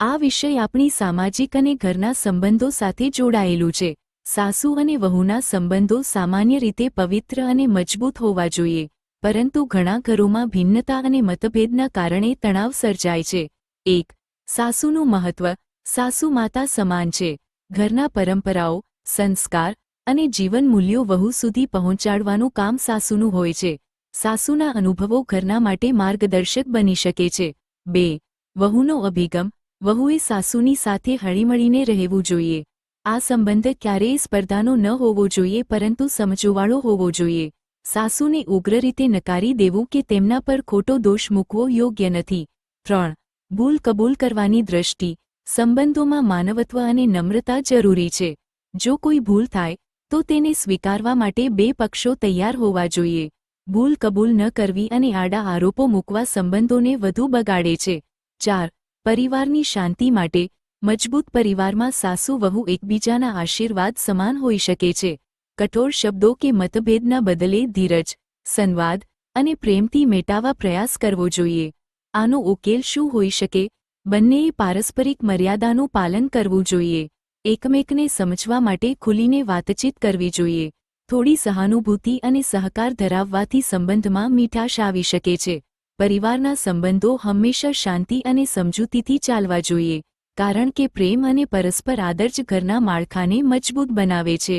આ વિષય આપણી સામાજિક અને ઘરના સંબંધો સાથે જોડાયેલું છે। સાસુ અને વહુના સંબંધો સામાન્ય રીતે પવિત્ર અને મજબૂત હોવા જોઈએ, પરંતુ ઘણા ઘરોમાં ભિન્નતા અને મતભેદના કારણે તણાવ સર્જાય છે। 1. સાસુનું મહત્વ। સાસુ માતા સમાન છે। ઘરના પરંપરાઓ, સંસ્કાર અને જીવન મૂલ્યો વહુ સુધી પહોંચાડવાનું કામ સાસુનું હોય છે। સાસુના અનુભવો ઘરના માટે માર્ગદર્શક બની શકે છે। 2. વહુનો અભિગમ। વહુએ સાસુની સાથે હળીમળીને રહેવું જોઈએ। આ સંબંધ ક્યારેય સ્પર્ધાનો ન હોવો જોઈએ, પરંતુ સમજવાળો હોવો જોઈએ। સાસુને ઉગ્ર રીતે નકારી દેવું કે તેમના પર ખોટો દોષ મૂકવો યોગ્ય નથી। 3. ભૂલ કબૂલ કરવાની દ્રષ્ટિ। સંબંધોમાં માનવત્વ અને નમ્રતા જરૂરી છે। જો કોઈ ભૂલ થાય તો તેને સ્વીકારવા માટે બે પક્ષો તૈયાર હોવા જોઈએ। ભૂલ કબૂલ ન કરવી અને આડા આરોપો મૂકવા સંબંધોને વધુ બગાડે છે। 4. પરિવારની શાંતિ માટે। મજબૂત પરિવારમાં સાસુ વહુ એકબીજાના આશીર્વાદ સમાન હોઈ શકે છે। કઠોર શબ્દો કે મતભેદના બદલે ધીરજ, સંવાદ અને પ્રેમથી મેટાવા પ્રયાસ કરવો જોઈએ। આનો ઉકેલ શું હોઈ શકે? બંનેએ પારસ્પરિક મર્યાદાનું પાલન કરવું જોઈએ। એકમેકને સમજવા માટે ખુલીને વાતચીત કરવી જોઈએ। થોડી સહાનુભૂતિ અને સહકાર ધરાવવાથી સંબંધમાં મીઠાશ આવી શકે છે। પરિવારના સંબંધો હંમેશા શાંતિ અને સમજૂતીથી ચાલવા જોઈએ, કારણ કે પ્રેમ અને પરસ્પર આદર જ ઘરના માળખાને મજબૂત બનાવે છે।